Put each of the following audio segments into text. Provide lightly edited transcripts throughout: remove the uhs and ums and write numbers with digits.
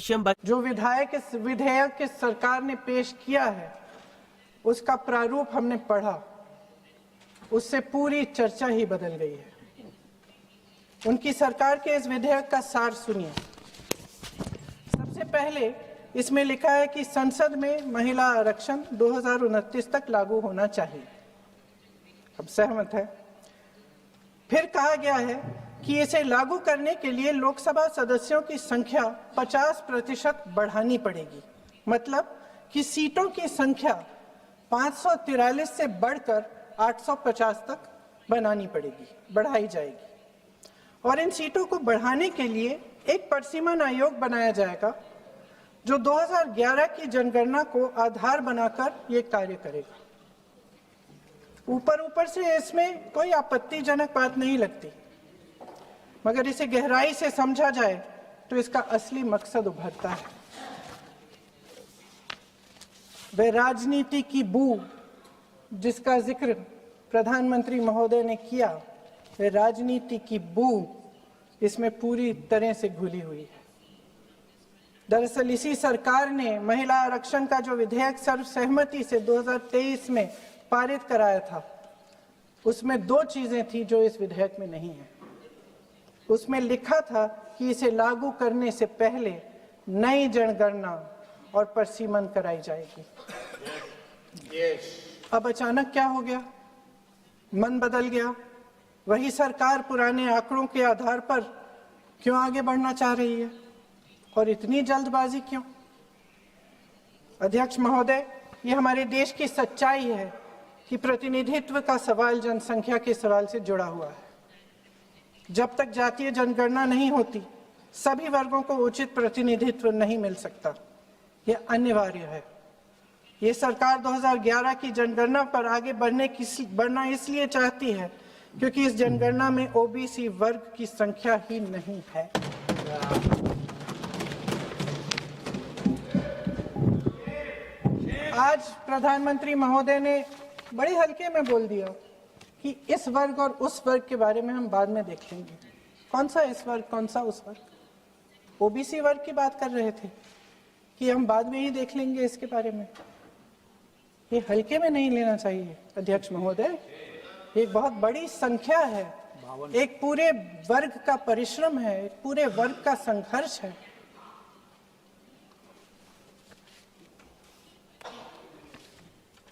जो विधेयक के सरकार ने पेश किया है उसका प्रारूप हमने पढ़ा, उससे पूरी चर्चा ही बदल गई है। उनकी सरकार के इस विधेयक का सार सुनिए। सबसे पहले इसमें लिखा है कि संसद में महिला आरक्षण 2029 तक लागू होना चाहिए। अब सहमत है। फिर कहा गया है कि इसे लागू करने के लिए लोकसभा सदस्यों की संख्या 50% बढ़ानी पड़ेगी। मतलब कि सीटों की संख्या 543 से बढ़कर 850 तक बनानी पड़ेगी, बढ़ाई जाएगी। और इन सीटों को बढ़ाने के लिए एक परिसीमन आयोग बनाया जाएगा जो 2011 की जनगणना को आधार बनाकर ये कार्य करेगा। ऊपर से इसमें कोई आपत्तिजनक बात नहीं लगती, मगर इसे गहराई से समझा जाए तो इसका असली मकसद उभरता है। वह राजनीति की बू जिसका जिक्र प्रधानमंत्री महोदय ने किया, वह राजनीति की बू इसमें पूरी तरह से घुली हुई है। दरअसल इसी सरकार ने महिला आरक्षण का जो विधेयक सर्वसहमति से 2023 में पारित कराया था, उसमें दो चीजें थी जो इस विधेयक में नहीं है। उसमें लिखा था कि इसे लागू करने से पहले नई जनगणना और परिसीमन कराई जाएगी। अब अचानक क्या हो गया? मन बदल गया। वही सरकार पुराने आंकड़ों के आधार पर क्यों आगे बढ़ना चाह रही है और इतनी जल्दबाजी क्यों? अध्यक्ष महोदय, ये हमारे देश की सच्चाई है कि प्रतिनिधित्व का सवाल जनसंख्या के सवाल से जुड़ा हुआ है। जब तक जातीय जनगणना नहीं होती, सभी वर्गों को उचित प्रतिनिधित्व नहीं मिल सकता। यह अनिवार्य है। ये सरकार 2011 की जनगणना पर आगे बढ़ना इसलिए चाहती है क्योंकि इस जनगणना में ओबीसी वर्ग की संख्या ही नहीं है। आज प्रधानमंत्री महोदय ने बड़े हल्के में बोल दिया कि इस वर्ग और उस वर्ग के बारे में हम बाद में देख लेंगे। कौन सा इस वर्ग, कौन सा उस वर्ग? ओबीसी वर्ग की बात कर रहे थे कि हम बाद में ही देख लेंगे इसके बारे में। ये हल्के में नहीं लेना चाहिए अध्यक्ष महोदय। एक बहुत बड़ी संख्या है, एक पूरे वर्ग का परिश्रम है, एक पूरे वर्ग का संघर्ष है।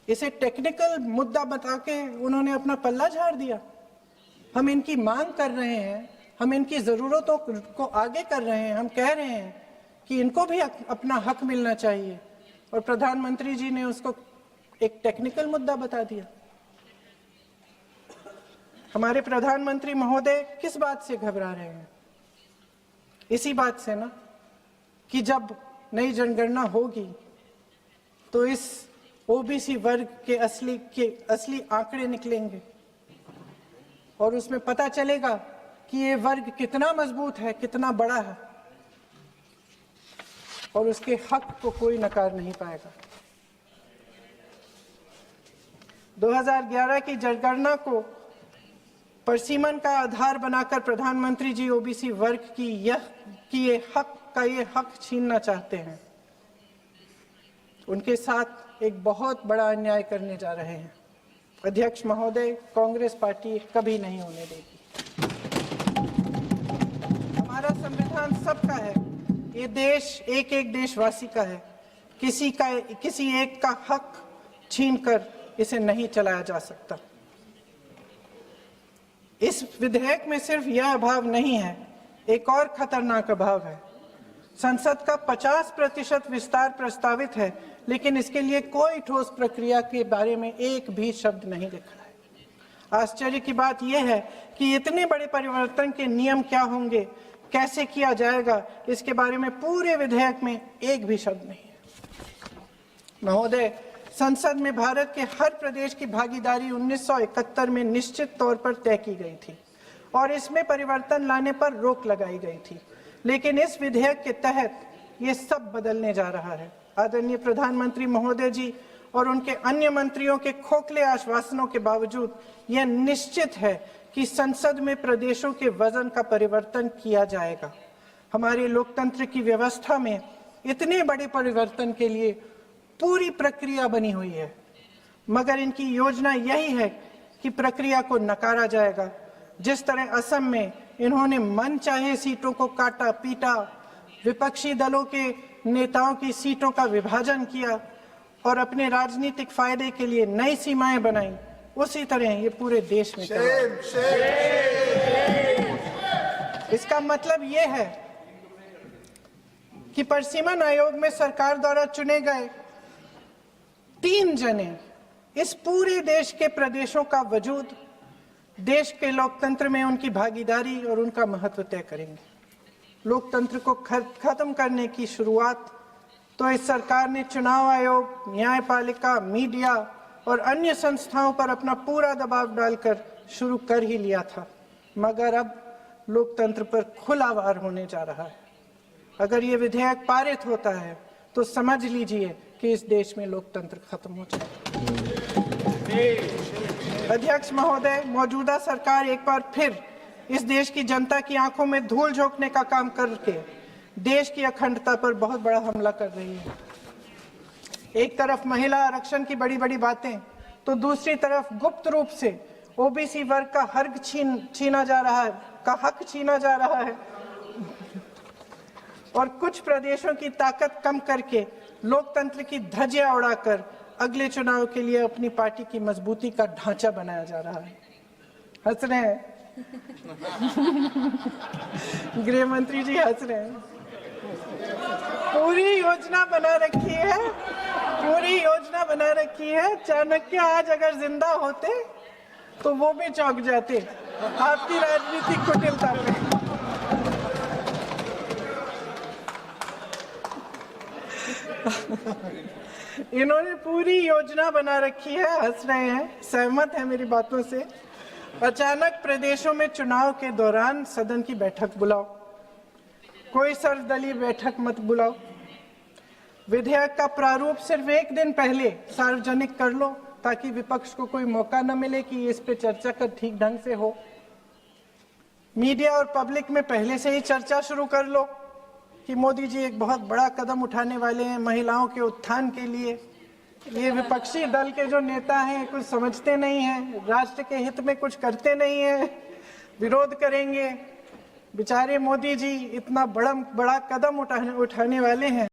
इसे टेक्निकल मुद्दा बता के उन्होंने अपना पल्ला झाड़ दिया। हम इनकी मांग कर रहे हैं, हम इनकी जरूरतों को आगे कर रहे हैं, हम कह रहे हैं कि इनको भी अपना हक मिलना चाहिए, और प्रधानमंत्री जी ने उसको एक टेक्निकल मुद्दा बता दिया। हमारे प्रधानमंत्री महोदय किस बात से घबरा रहे हैं? इसी बात से ना कि जब नई जनगणना होगी तो इस ओबीसी वर्ग के असली आंकड़े निकलेंगे और उसमें पता चलेगा कि ये वर्ग कितना मजबूत है, कितना बड़ा है, और उसके हक को कोई नकार नहीं पाएगा। 2011 की जनगणना को परिसीमन का आधार बनाकर प्रधानमंत्री जी ओबीसी वर्ग की ये हक छीनना चाहते हैं। उनके साथ एक बहुत बड़ा अन्याय करने जा रहे हैं। अध्यक्ष महोदय, कांग्रेस पार्टी कभी नहीं होने देगी। हमारा संविधान सबका है, ये देश एक एक देशवासी का है। किसी एक का हक छीनकर इसे नहीं चलाया जा सकता। इस विधेयक में सिर्फ यह अभाव नहीं है, एक और खतरनाक अभाव है। संसद का 50% विस्तार प्रस्तावित है, लेकिन इसके लिए कोई ठोस प्रक्रिया के बारे में एक भी शब्द नहीं लिखा है। आश्चर्य की बात यह है कि इतने बड़े परिवर्तन के नियम क्या होंगे, कैसे किया जाएगा, इसके बारे में पूरे विधेयक में एक भी शब्द नहीं है। महोदय, संसद में भारत के हर प्रदेश की भागीदारी 1971 में निश्चित तौर पर तय की गई थी और इसमें परिवर्तन लाने पर रोक लगाई गई थी, लेकिन इस विधेयक के तहत ये सब बदलने जा रहा है। आदरणीय प्रधानमंत्री महोदय जी और उनके अन्य मंत्रियों के खोखले आश्वासनों के बावजूद यह निश्चित है कि संसद में प्रदेशों के वजन का परिवर्तन किया जाएगा। हमारे लोकतंत्र की व्यवस्था में इतने बड़े परिवर्तन के लिए पूरी प्रक्रिया बनी हुई है, मगर इनकी योजना यही है कि प्रक्रिया को नकारा जाएगा। जिस तरह असम में इन्होंने मनचाहे सीटों को काटा पीटा, विपक्षी दलों के नेताओं की सीटों का विभाजन किया और अपने राजनीतिक फायदे के लिए नई सीमाएं बनाई, उसी तरह ये पूरे देश में इसका मतलब ये है कि परिसीमन आयोग में सरकार द्वारा चुने गए 3 जने इस पूरे देश के प्रदेशों का वजूद, देश के लोकतंत्र में उनकी भागीदारी और उनका महत्व तय करेंगे। लोकतंत्र को खत्म करने की शुरुआत तो इस सरकार ने चुनाव आयोग, न्यायपालिका, मीडिया और अन्य संस्थाओं पर अपना पूरा दबाव डालकर शुरू कर ही लिया था, मगर अब लोकतंत्र पर खुला वार होने जा रहा है। अगर ये विधेयक पारित होता है तो समझ लीजिए कि इस देश में लोकतंत्र खत्म हो जाएगा। अध्यक्ष महोदय, मौजूदा सरकार एक बार फिर इस देश की जनता की आंखों में धूल झोंकने का काम करके देश की अखंडता पर बहुत बड़ा हमला कर रही है। एक तरफ महिला आरक्षण की बड़ी बड़ी बातें, तो दूसरी तरफ गुप्त रूप से ओबीसी वर्ग का हक छीना जा रहा है और कुछ प्रदेशों की ताकत कम करके लोकतंत्र की धज्जियां उड़ाकर अगले चुनाव के लिए अपनी पार्टी की मजबूती का ढांचा बनाया जा रहा है। हंस रहे हैं गृह मंत्री जी, हंस रहे हैं। पूरी योजना बना रखी है। चाणक्य आज अगर जिंदा होते तो वो भी चौंक जाते आपकी राजनीतिक कुटिलता में। इन्होंने पूरी योजना बना रखी है, हंस रहे हैं, सहमत है मेरी बातों से। अचानक प्रदेशों में चुनाव के दौरान सदन की बैठक बुलाओ, कोई सर्वदलीय बैठक मत बुलाओ। विधेयक का प्रारूप सिर्फ एक दिन पहले सार्वजनिक कर लो ताकि विपक्ष को कोई मौका न मिले कि इस पे चर्चा कर ठीक ढंग से हो। मीडिया और पब्लिक में पहले से ही चर्चा शुरू कर लो कि मोदी जी एक बहुत बड़ा कदम उठाने वाले हैं महिलाओं के उत्थान के लिए। ये विपक्षी दल के जो नेता हैं कुछ समझते नहीं हैं, राष्ट्र के हित में कुछ करते नहीं हैं, विरोध करेंगे। बेचारे मोदी जी इतना बड़ा कदम उठाने वाले हैं।